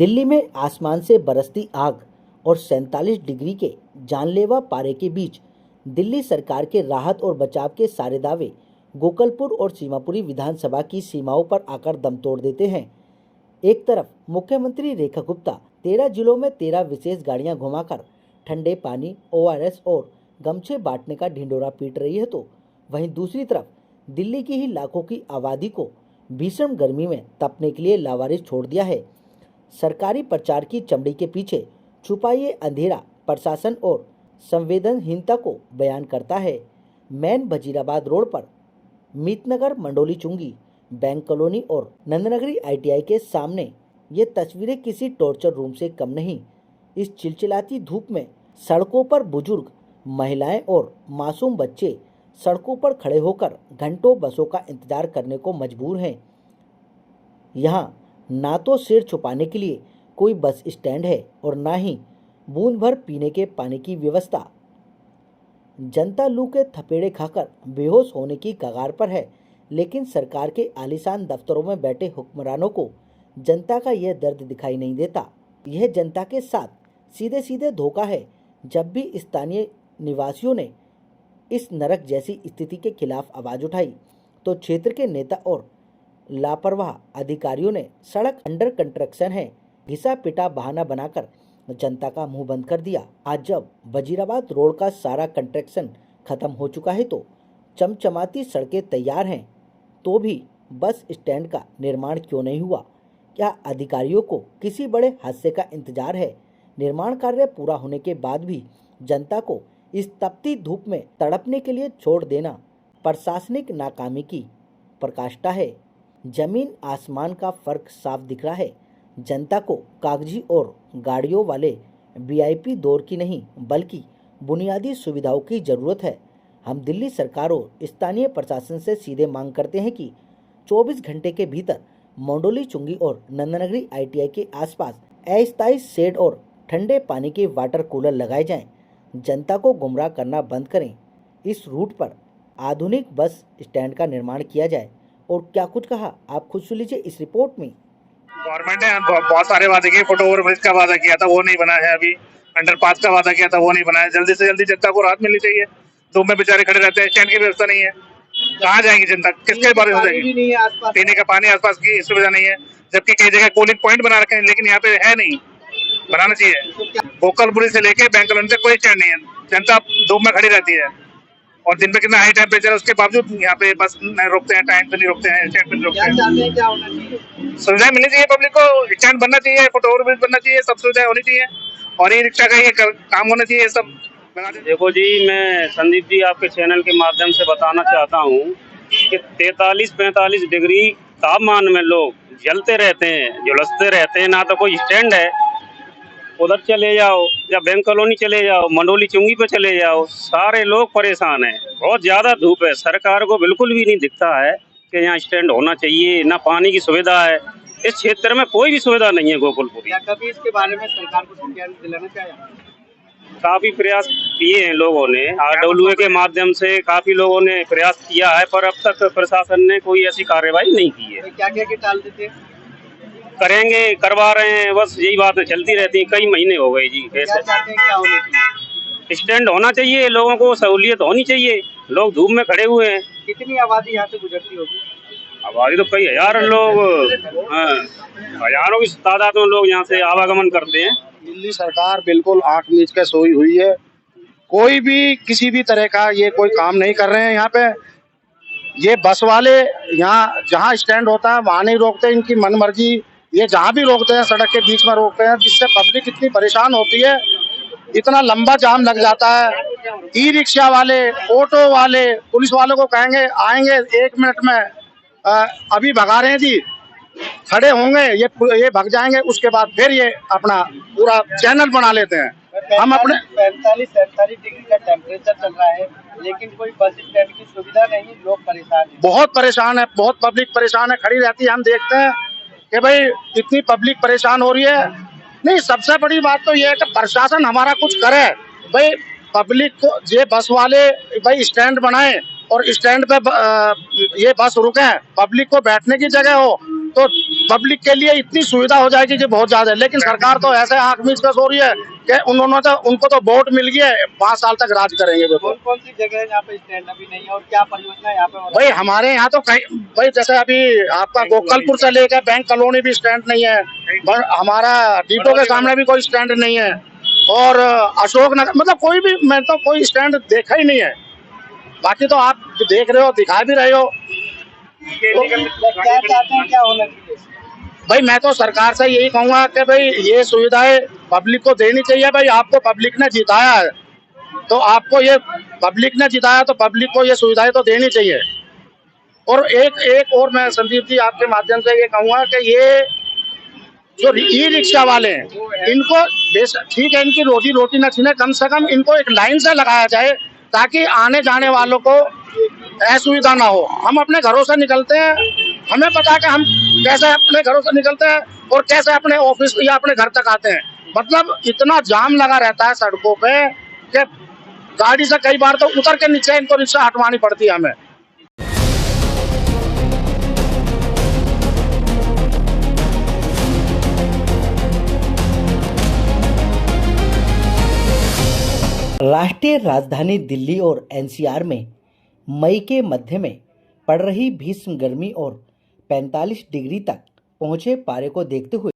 दिल्ली में आसमान से बरसती आग और 47 डिग्री के जानलेवा पारे के बीच दिल्ली सरकार के राहत और बचाव के सारे दावे गोकलपुर और सीमापुरी विधानसभा की सीमाओं पर आकर दम तोड़ देते हैं। एक तरफ मुख्यमंत्री रेखा गुप्ता 13 जिलों में 13 विशेष गाड़ियां घुमाकर ठंडे पानी, ORS और गमछे बांटने का ढिंडोरा पीट रही है, तो वहीं दूसरी तरफ दिल्ली की ही लाखों की आबादी को भीषण गर्मी में तपने के लिए लावारिस छोड़ दिया है। सरकारी प्रचार की चमड़ी के पीछे छुपा ये अंधेरा प्रशासन और संवेदनहीनता को बयान करता है। मैन वजीराबाद रोड पर मीतनगर, मंडोली चुंगी, बैंक कॉलोनी और नंदनगरी ITI के सामने ये तस्वीरें किसी टॉर्चर रूम से कम नहीं। इस चिलचिलाती धूप में सड़कों पर बुजुर्ग, महिलाएं और मासूम बच्चे सड़कों पर खड़े होकर घंटों बसों का इंतजार करने को मजबूर हैं। यहाँ ना तो सिर छुपाने के लिए कोई बस स्टैंड है और ना ही बूंद भर पीने के पानी की व्यवस्था। जनता लू के थपेड़े खाकर बेहोश होने की कगार पर है, लेकिन सरकार के आलीशान दफ्तरों में बैठे हुक्मरानों को जनता का यह दर्द दिखाई नहीं देता। यह जनता के साथ सीधे सीधे धोखा है। जब भी स्थानीय निवासियों ने इस नरक जैसी स्थिति के खिलाफ आवाज उठाई, तो क्षेत्र के नेता और लापरवाह अधिकारियों ने सड़क अंडर कंस्ट्रक्शन है घिसा पिटा बहाना बनाकर जनता का मुंह बंद कर दिया। आज जब वजीराबाद रोड का सारा कंस्ट्रक्शन खत्म हो चुका है, तो चमचमाती सड़कें तैयार हैं, तो भी बस स्टैंड का निर्माण क्यों नहीं हुआ? क्या अधिकारियों को किसी बड़े हादसे का इंतजार है? निर्माण कार्य पूरा होने के बाद भी जनता को इस तपती धूप में तड़पने के लिए छोड़ देना प्रशासनिक नाकामी की प्रकाष्ठा है। जमीन आसमान का फर्क साफ दिख रहा है। जनता को कागजी और गाड़ियों वाले VIP दौर की नहीं, बल्कि बुनियादी सुविधाओं की जरूरत है। हम दिल्ली सरकार और स्थानीय प्रशासन से सीधे मांग करते हैं कि 24 घंटे के भीतर मंडोली चुंगी और नंदनगरी ITI के आसपास अस्थायी शेड और ठंडे पानी के वाटर कूलर लगाए जाएं। जनता को गुमराह करना बंद करें। इस रूट पर आधुनिक बस स्टैंड का निर्माण किया जाए। और क्या कुछ कहा, आप खुद सुन लीजिए इस रिपोर्ट में। गवर्नमेंट ने बहुत सारे वादे किए। फुट ओवर ब्रिज का वादा किया था, वो नहीं बना है। अभी अंडरपास का वादा किया था, वो नहीं बना है। जल्दी से जल्दी जनता को राहत मिलनी चाहिए। धूप में बेचारे खड़े रहते हैं, स्टैंड की व्यवस्था नहीं है। कहाँ जाएंगी जनता? किसके बारे में जाएगी? पीने का पानी आसपास की सुविधा नहीं है, जबकि कई जगह कूलिंग पॉइंट बना रखे हैं, लेकिन यहाँ पे है नहीं। बनाना चाहिए। गोकलपुरी से लेके बैंक कॉलोनी तक कोई स्टैंड नहीं है। जनता धूप में खड़ी रहती है और दिन में कितना हाई टेम्परेचर है, उसके बावजूद यहाँ पे बस नहीं रोकते हैं, टाइम पे नहीं रोकते हैं, स्टैंड पे नहीं रोकते हैं। सुविधाएं मिलनी चाहिए पब्लिक को। स्टैंड बनना चाहिए, फुट ओवर ब्रिज बनना चाहिए, सब सुविधाएं होनी चाहिए और ई रिक्शा का ये काम होना चाहिए। सब देखो जी, मैं संदीप जी आपके चैनल के माध्यम से बताना चाहता हूँ कि 43-45 डिग्री तापमान में लोग जलते रहते हैं, झुलसते रहते हैं। ना तो कोई स्टैंड है, उधर चले जाओ या बैंक कॉलोनी चले जाओ, मंडोली चुंगी पे चले जाओ, सारे लोग परेशान हैं। बहुत ज़्यादा धूप है। सरकार को बिल्कुल भी नहीं दिखता है कि यहाँ स्टैंड होना चाहिए। ना पानी की सुविधा है, इस क्षेत्र में कोई भी सुविधा नहीं है गोकुलपुरी। कभी इसके बारे में सरकार को संज्ञान दिलाना चाहिए? काफ़ी प्रयास किए हैं लोगों ने, RWA के माध्यम से काफ़ी लोगों ने प्रयास किया है, पर अब तक प्रशासन ने कोई ऐसी कार्रवाई नहीं की है। क्या क्या टाल देते हैं? करेंगे, करवा रहे हैं, बस यही बातें चलती रहती हैं। कई महीने हो गए जी। क्या चाहते हैं, क्या होना चाहिए? स्टैंड होना चाहिए, लोगों को सहूलियत होनी चाहिए। लोग धूप में खड़े हुए हैं। कितनी आबादी यहाँ से गुजरती होगी? आबादी तो कई हजार लोग, हजारों की तादाद में लोग यहाँ से आवागमन करते हैं। दिल्ली सरकार बिल्कुल आंख मीच के सोई हुई है। कोई भी किसी भी तरह का ये कोई काम नहीं कर रहे हैं। यहाँ पे ये बस वाले यहाँ जहाँ स्टैंड होता है वहाँ नहीं रोकते, इनकी मनमर्जी। ये जहाँ भी रोकते हैं सड़क के बीच में रोकते हैं, जिससे पब्लिक इतनी परेशान होती है। इतना लंबा जाम लग जाता है। ई रिक्शा वाले, ऑटो वाले, पुलिस वालों को कहेंगे आएंगे 1 मिनट में, अभी भगा रहे हैं जी, खड़े होंगे, ये भग जाएंगे। उसके बाद फिर ये अपना पूरा चैनल बना लेते हैं। हम अपने 45-47 डिग्री का टेम्परेचर चल रहा है, लेकिन कोई बस स्टैंड की सुविधा नहीं। लोग परेशान हैं, बहुत परेशान है, बहुत पब्लिक परेशान है, खड़ी रहती है। हम देखते हैं कि भाई इतनी पब्लिक परेशान हो रही है। नहीं, सबसे बड़ी बात तो ये है कि प्रशासन हमारा कुछ करे। भाई पब्लिक को, ये बस वाले भाई स्टैंड बनाए और स्टैंड पे ये बस रुके, पब्लिक को बैठने की जगह हो, तो पब्लिक के लिए इतनी सुविधा हो जाएगी कि बहुत ज्यादा है। लेकिन सरकार तो ऐसे आंख मीच कर सो रही है कि उनको तो वोट मिल गया है, 5 साल तक राज करेंगे वो। कौन कौन सी जगह है जहाँ पे स्टैंड अभी नहीं है और क्या परियोजना यहाँ पे हो रहा भाई हमारे यहाँ तो कहीं, भाई जैसे अभी आपका गोकलपुर से लेकर बैंक कॉलोनी भी स्टैंड नहीं है, हमारा डिपो के सामने भी कोई स्टैंड नहीं है, और अशोक नगर मतलब कोई भी, मैं तो कोई स्टैंड देखा ही नहीं है। बाकी तो आप देख रहे हो, दिखा भी रहे हो। तो क्या चाहते हैं, क्या होना चाहिए? भाई मैं तो सरकार से यही कहूंगा कि भाई ये सुविधाएं पब्लिक को देनी चाहिए। भाई आपको पब्लिक ने जिताया है, तो आपको ये पब्लिक ने जिताया तो पब्लिक को ये सुविधाएं तो देनी चाहिए। और एक और मैं संदीप जी आपके माध्यम से ये कहूंगा कि ये जो ई रिक्शा वाले हैं, इनको ठीक है, इनकी रोजी रोटी न छीने, कम से कम इनको एक लाइन से लगाया जाए ताकि आने जाने वालों को असुविधा ना हो। हम अपने घरों से निकलते हैं, हमें पता है कि हम कैसे अपने घरों से निकलते हैं और कैसे अपने ऑफिस या अपने घर तक आते हैं। मतलब इतना जाम लगा रहता है सड़कों पे कि गाड़ी से कई बार तो उतर के नीचे इनको रिक्शा हटवानी पड़ती है हमें। राष्ट्रीय राजधानी दिल्ली और एनसीआर में मई के मध्य में पड़ रही भीषण गर्मी और 45 डिग्री तक पहुंचे पारे को देखते हुए